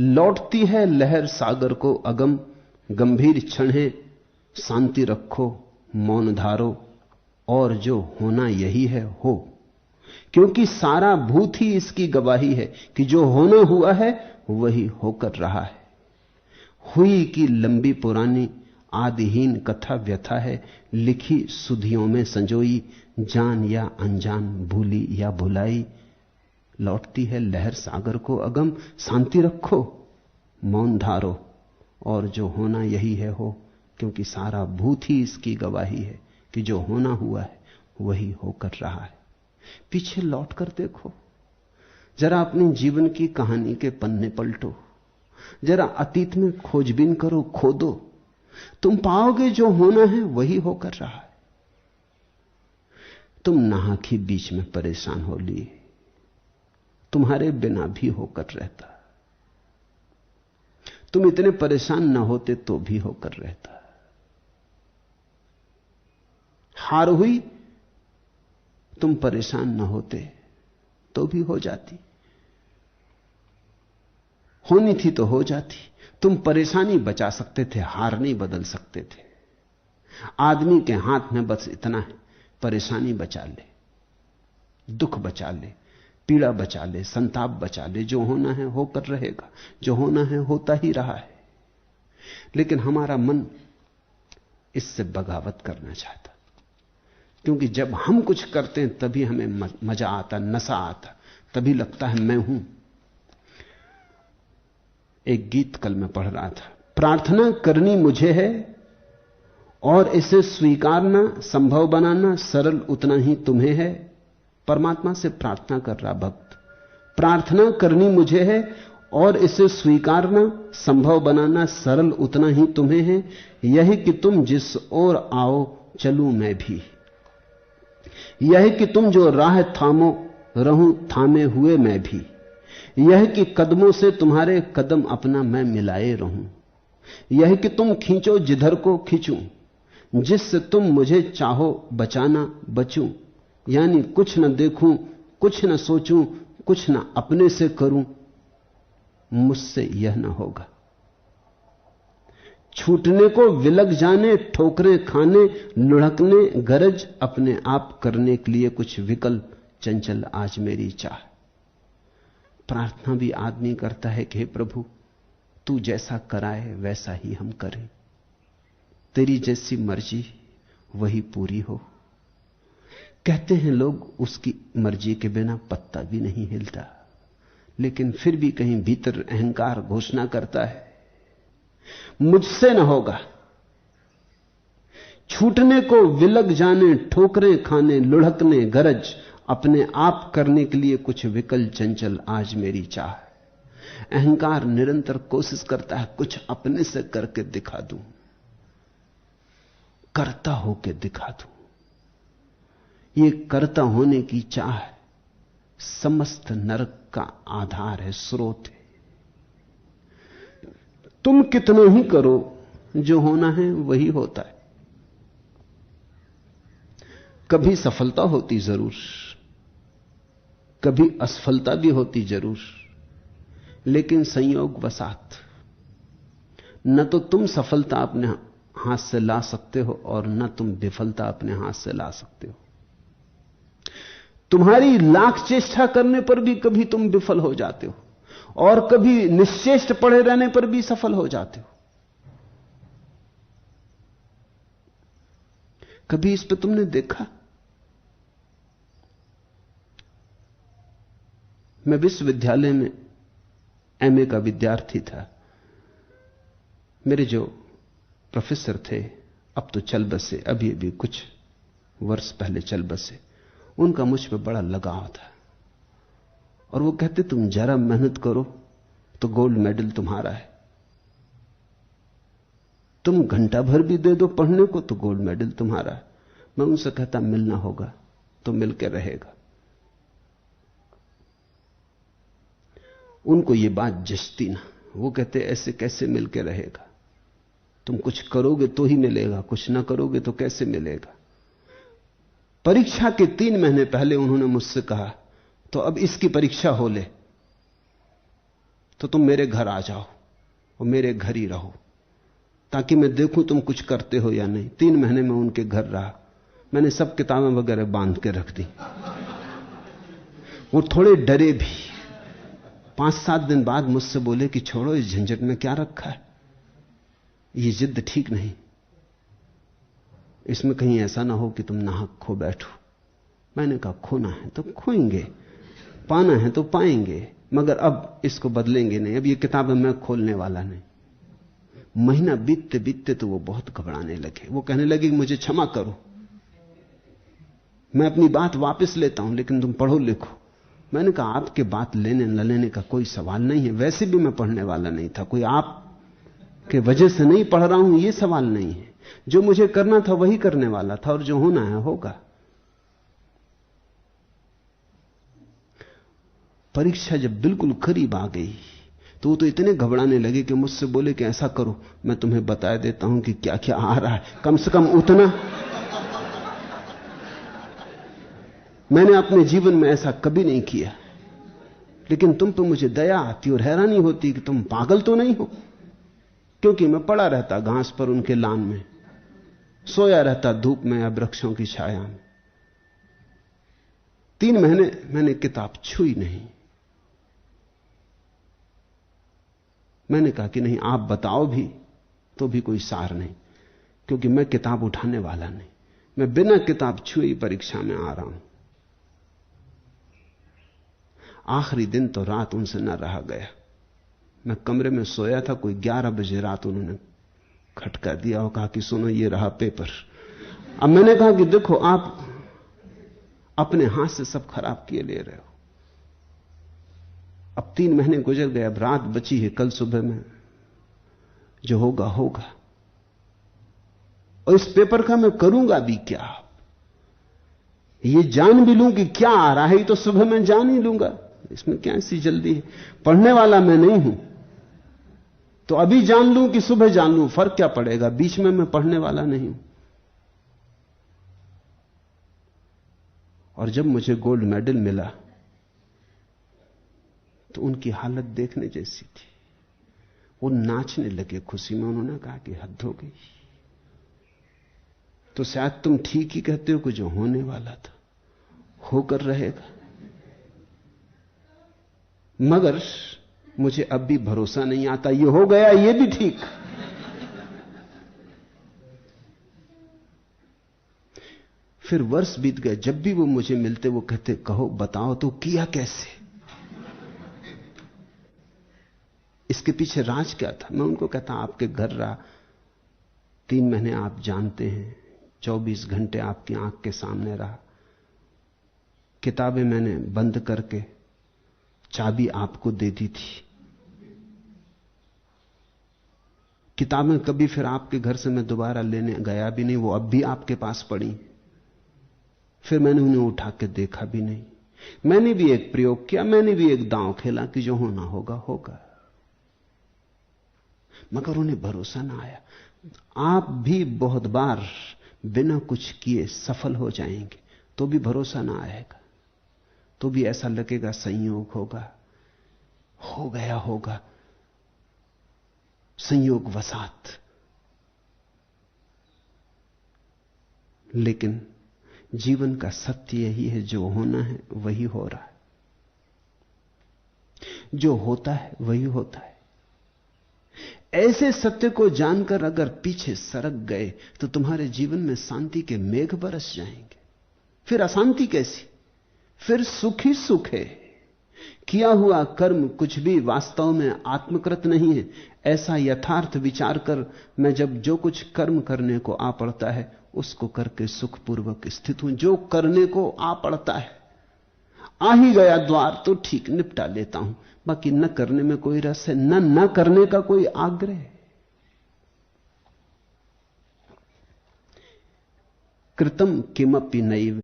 लौटती है लहर सागर को अगम, गंभीर क्षण है शांति रखो, मौन धारो, और जो होना यही है हो। क्योंकि सारा भूत ही इसकी गवाही है कि जो होना हुआ है वही होकर रहा है। हुई की लंबी पुरानी आदिहीन कथा व्यथा है, लिखी सुधियों में संजोई, जान या अनजान, भूली या भुलाई। लौटती है लहर सागर को अगम, शांति रखो, मौन धारो, और जो होना यही है हो। क्योंकि सारा भूत ही इसकी गवाही है कि जो होना हुआ है वही होकर रहा है। पीछे लौट कर देखो, जरा अपने जीवन की कहानी के पन्ने पलटो, जरा अतीत में खोजबीन करो, खोदो, तुम पाओगे जो होना है वही होकर रहा है। तुम नाहक ही बीच में परेशान हो लिए, तुम्हारे बिना भी होकर रहता। तुम इतने परेशान ना होते तो भी होकर रहता। हार हुई, तुम परेशान ना होते तो भी हो जाती। होनी थी तो हो जाती। तुम परेशानी बचा सकते थे, हार नहीं बदल सकते थे। आदमी के हाथ में बस इतना है, परेशानी बचा ले, दुख बचा ले, पीड़ा बचा ले, संताप बचा ले। जो होना है होकर रहेगा, जो होना है होता ही रहा है। लेकिन हमारा मन इससे बगावत करना चाहता, क्योंकि जब हम कुछ करते हैं तभी हमें मजा आता, नशा आता, तभी लगता है मैं हूं। एक गीत कल मैं पढ़ रहा था, प्रार्थना करनी मुझे है और इसे स्वीकारना, संभव बनाना सरल उतना ही तुम्हें है। परमात्मा से प्रार्थना कर रहा भक्त, प्रार्थना करनी मुझे है और इसे स्वीकारना, संभव बनाना सरल उतना ही तुम्हें है। यही कि तुम जिस ओर आओ चलूं मैं भी, यह कि तुम जो राह थामो रहूं थामे हुए मैं भी, यह कि कदमों से तुम्हारे कदम अपना मैं मिलाए रहूं, यह कि तुम खींचो जिधर को खींचूं, जिससे तुम मुझे चाहो बचाना बचूं। यानी कुछ न देखूं, कुछ न सोचूं, कुछ न अपने से करूं, मुझसे यह न होगा। छूटने को विलग जाने, ठोकरें खाने, लुढ़कने गरज, अपने आप करने के लिए कुछ विकल्प चंचल आज मेरी चाह। प्रार्थना भी आदमी करता है कि हे प्रभु, तू जैसा कराए वैसा ही हम करें, तेरी जैसी मर्जी वही पूरी हो। कहते हैं लोग उसकी मर्जी के बिना पत्ता भी नहीं हिलता, लेकिन फिर भी कहीं भीतर अहंकार घोषणा करता है मुझसे न होगा। छूटने को विलग जाने, ठोकरें खाने, लुढ़कने गरज, अपने आप करने के लिए कुछ विकल चंचल आज मेरी चाह। अहंकार निरंतर कोशिश करता है कुछ अपने से करके दिखा दूं, करता होके दिखा दूं। ये करता होने की चाह समस्त नरक का आधार है, स्रोत है। तुम कितना ही करो, जो होना है वही होता है। कभी सफलता होती जरूर, कभी असफलता भी होती जरूर, लेकिन संयोग वसात न तो तुम सफलता अपने हाथ से ला सकते हो और न तुम विफलता अपने हाथ से ला सकते हो। तुम्हारी लाख चेष्टा करने पर भी कभी तुम विफल हो जाते हो और कभी निश्चेष्ट पड़े रहने पर भी सफल हो जाते हो। कभी इस पे तुमने देखा? मैं विश्वविद्यालय में एमए का विद्यार्थी था। मेरे जो प्रोफेसर थे, अब तो चल बसे, अभी कुछ वर्ष पहले चल बसे, उनका मुझ पर बड़ा लगाव था और वो कहते तुम जरा मेहनत करो तो गोल्ड मेडल तुम्हारा है, तुम घंटा भर भी दे दो पढ़ने को तो गोल्ड मेडल तुम्हारा है। मैं उनसे कहता मिलना होगा तो मिलकर रहेगा। उनको ये बात जचती ना, वो कहते ऐसे कैसे मिलकर रहेगा, तुम कुछ करोगे तो ही मिलेगा, कुछ ना करोगे तो कैसे मिलेगा। परीक्षा के 3 महीने पहले उन्होंने मुझसे कहा तो अब इसकी परीक्षा हो ले। तो तुम मेरे घर आ जाओ और मेरे घर ही रहो, ताकि मैं देखूं तुम कुछ करते हो या नहीं। 3 महीने में उनके घर रहा। मैंने सब किताबें वगैरह बांध के रख दी। वो थोड़े डरे भी। 5-7 दिन बाद मुझसे बोले कि छोड़ो, इस झंझट में क्या रखा है, ये जिद ठीक नहीं, इसमें कहीं ऐसा ना हो कि तुम नाहक खो बैठो। मैंने कहा खोना है तो खोएंगे, पाना है तो पाएंगे, मगर अब इसको बदलेंगे नहीं। अब ये किताबें मैं खोलने वाला नहीं। महीना बीतते बीतते तो वो बहुत घबराने लगे। वो कहने लगे कि मुझे क्षमा करो, मैं अपनी बात वापस लेता हूं, लेकिन तुम पढ़ो लिखो। मैंने कहा आपके बात लेने न लेने का कोई सवाल नहीं है, वैसे भी मैं पढ़ने वाला नहीं था, कोई आप के वजह से नहीं पढ़ रहा हूं यह सवाल नहीं है। जो मुझे करना था वही करने वाला था, और जो होना है होगा। परीक्षा जब बिल्कुल करीब आ गई तो वो तो इतने घबराने लगे कि मुझसे बोले कि ऐसा करो, मैं तुम्हें बता देता हूं कि क्या क्या आ रहा है, कम से कम उतना। मैंने अपने जीवन में ऐसा कभी नहीं किया, लेकिन तुम पे मुझे दया आती और हैरानी होती कि तुम पागल तो नहीं हो। क्योंकि मैं पड़ा रहता घास पर उनके लान में, सोया रहता धूप में या वृक्षों की छाया में। 3 महीने मैंने किताब छुई नहीं। मैंने कहा कि नहीं, आप बताओ भी तो भी कोई सार नहीं, क्योंकि मैं किताब उठाने वाला नहीं। मैं बिना किताब छुए परीक्षा में आ रहा हूं। आखिरी दिन तो रात उनसे न रहा गया। मैं कमरे में सोया था, कोई 11 बजे रात उन्होंने खटका दिया और कहा कि सुनो, ये रहा पेपर। अब मैंने कहा कि देखो, आप अपने हाथ से सब खराब किए ले रहे हो। अब 3 महीने गुजर गए, अब रात बची है, कल सुबह में जो होगा होगा। और इस पेपर का मैं करूंगा भी क्या? ये जान भी लूं कि क्या आ रहा है तो सुबह मैं जान ही लूंगा, इसमें क्या ऐसी जल्दी है? पढ़ने वाला मैं नहीं हूं, तो अभी जान लूं कि सुबह जान लूं, फर्क क्या पड़ेगा? बीच में मैं पढ़ने वाला नहीं हूं। और जब मुझे गोल्ड मेडल मिला तो उनकी हालत देखने जैसी थी। वो नाचने लगे खुशी में। उन्होंने कहा कि हद हो गई, तो शायद तुम ठीक ही कहते हो कि जो होने वाला था होकर रहेगा। मगर मुझे अब भी भरोसा नहीं आता, ये हो गया ये भी ठीक। फिर वर्ष बीत गए, जब भी वो मुझे मिलते वो कहते, कहो बताओ तो किया कैसे, इसके पीछे राज क्या था? मैं उनको कहता, आपके घर रहा, 3 महीने आप जानते हैं, 24 घंटे आपकी आंख के सामने रहा, किताबें मैंने बंद करके चाबी आपको दे दी थी। किताबें कभी फिर आपके घर से मैं दोबारा लेने गया भी नहीं, वो अब भी आपके पास पड़ी। फिर मैंने उन्हें उठा के देखा भी नहीं। मैंने भी एक प्रयोग किया, मैंने भी एक दांव खेला कि जो होना होगा होगा, मगर उन्हें भरोसा ना आया। आप भी बहुत बार बिना कुछ किए सफल हो जाएंगे तो भी भरोसा ना आएगा, तो भी ऐसा लगेगा संयोग होगा, हो गया होगा, संयोग वसात। लेकिन जीवन का सत्य यही है, जो होना है वही हो रहा है, जो होता है वही होता है। ऐसे सत्य को जानकर अगर पीछे सरक गए तो तुम्हारे जीवन में शांति के मेघ बरस जाएंगे। फिर अशांति कैसी? फिर सुख ही सुख है। किया हुआ कर्म कुछ भी वास्तव में आत्मकृत नहीं है, ऐसा यथार्थ विचार कर मैं जब जो कुछ कर्म करने को आ पड़ता है उसको करके सुखपूर्वक स्थित हूं। जो करने को आ पड़ता है, आ ही गया द्वार तो ठीक, निपटा लेता हूं। बाकी न करने में कोई रस है, न करने का कोई आग्रह। कृतम किमपि नैव